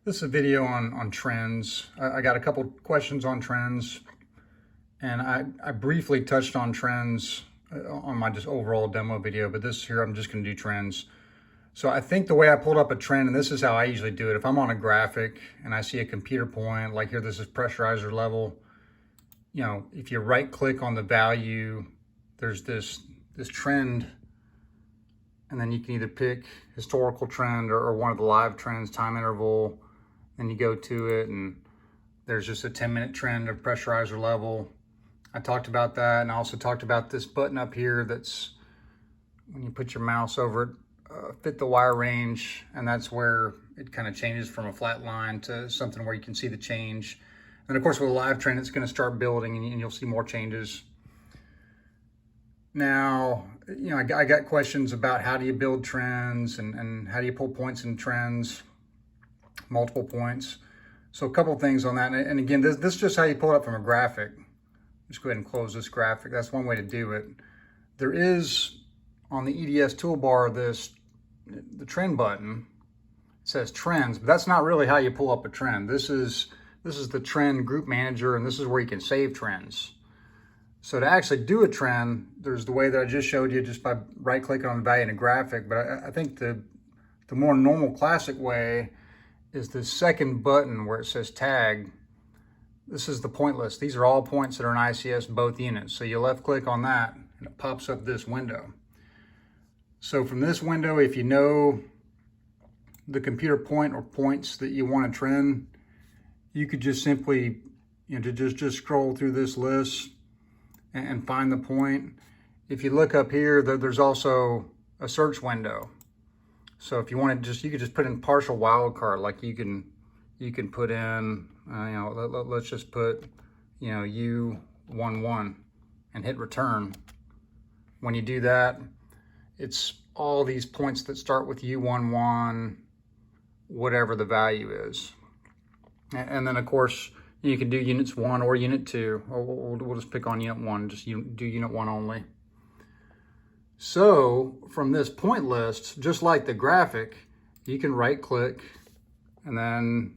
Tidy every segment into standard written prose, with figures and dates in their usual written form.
This is a video on trends. I got a couple questions on trends, and I briefly touched on trends on my just overall demo video, but this here I'm just going to do trends. So I think the way I pulled up a trend, and this is how I usually do it, if I'm on a graphic and I see a computer point, like here this is pressurizer level, you know, if you right click on the value, there's this trend, and then you can either pick historical trend or one of the live trends, time interval. Then you go to it and there's just a 10-minute trend of pressurizer level. I talked about that, and I also talked about this button up here that's when you put your mouse over it, fit the wire range, and that's where it kind of changes from a flat line to something where you can see the change. And of course with a live trend, it's going to start building and you'll see more changes. Now, you know, I got questions about how do you build trends and how do you pull points in trends, multiple points. So a couple of things on that. And again, this is just how you pull it up from a graphic. Just go ahead and close this graphic. That's one way to do it. There is on the EDS toolbar the trend button. It says trends, but that's not really how you pull up a trend. This is the trend group manager, and this is where you can save trends. So to actually do a trend, there's the way that I just showed you just by right clicking on the value in a graphic. But I think the more normal classic way is the second button where it says tag. This is the point list. These are all points that are in ICS both units. So you left click on that and it pops up this window. So from this window, if you know the computer point or points that you want to trend, you could just simply, you know, just scroll through this list and find the point. If you look up here, there's also a search window. So if you want to you could just put in partial wildcard, like you can put in, you know, let's just put, you know, U11 and hit return. When you do that, it's all these points that start with U11, whatever the value is. And then of course, you can do units 1 or unit 2, or we'll just pick on unit 1, just do unit 1 only. So from this point list, just like the graphic, you can right click and then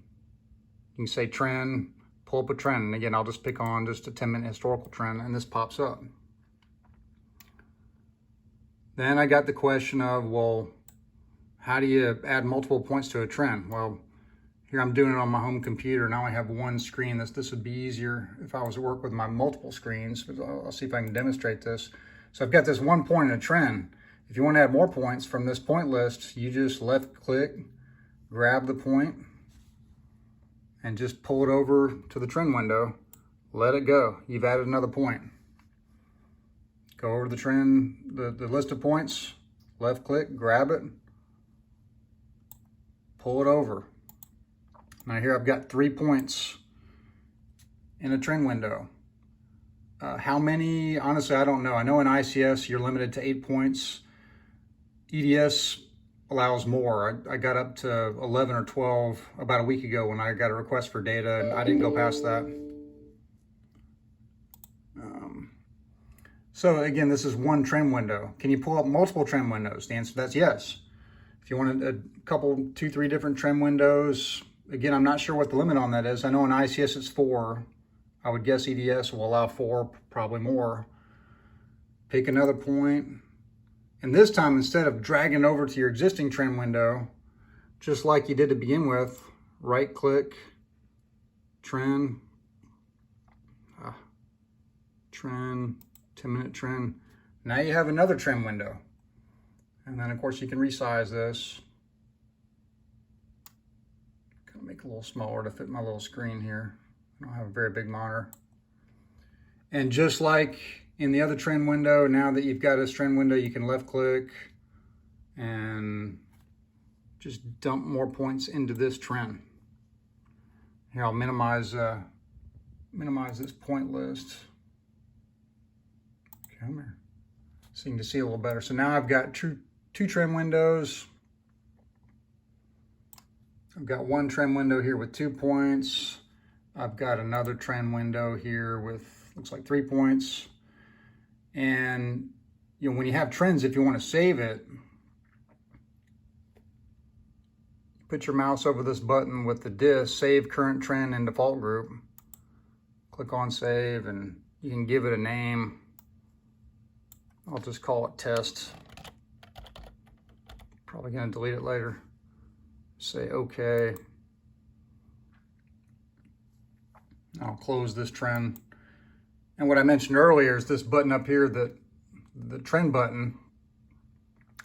you can say trend, pull up a trend. And again, I'll just pick on just a 10-minute historical trend, and this pops up. Then I got the question of, well, how do you add multiple points to a trend? Well, here I'm doing it on my home computer and I only have one screen. This would be easier if I was to work with my multiple screens, but I'll see if I can demonstrate this. So I've got this one point in a trend. If you want to add more points from this point list, you just left click, grab the point, and just pull it over to the trend window, let it go. You've added another point. Go over to the trend, the list of points, left click, grab it, pull it over. Now here I've got 3 points in a trend window. How many? Honestly, I don't know. I know in ICS you're limited to 8 points. EDS allows more. I got up to 11 or 12 about a week ago when I got a request for data, and I didn't go past that. So again, this is one trend window. Can you pull up multiple trend windows? The answer to that's yes. If you wanted a couple, 2, 3 different trend windows, again, I'm not sure what the limit on that is. I know in ICS it's 4. I would guess EDS will allow 4, probably more. Pick another point. And this time, instead of dragging over to your existing trend window, just like you did to begin with, right click, trend, trend, 10-minute trend. Now you have another trend window. And then of course you can resize this. Kind of make it a little smaller to fit my little screen here. I don't have a very big monitor. And just like in the other trend window, now that you've got this trend window, you can left click and just dump more points into this trend. Here, I'll minimize this point list. Come here, so you can see a little better. So now I've got two trend windows. I've got one trend window here with 2 points. I've got another trend window here with, looks like 3 points. And you know, when you have trends, if you want to save it, put your mouse over this button with the disk, save current trend and default group. Click on save, and you can give it a name. I'll just call it test. Probably gonna delete it later. Say okay. I'll close this trend. And what I mentioned earlier is this button up here, the trend button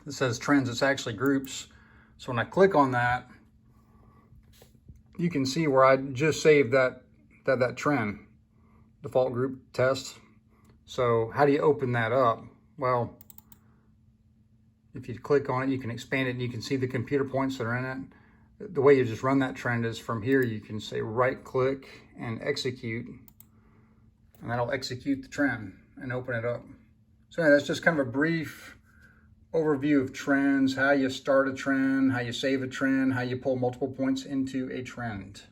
that says trends, it's actually groups. So when I click on that, you can see where I just saved that trend, default group test. So how do you open that up? Well, if you click on it, you can expand it and you can see the computer points that are in it. The way you just run that trend is from here, you can say right click and execute, and that'll execute the trend and open it up. So yeah, that's just kind of a brief overview of trends, how you start a trend, how you save a trend, how you pull multiple points into a trend.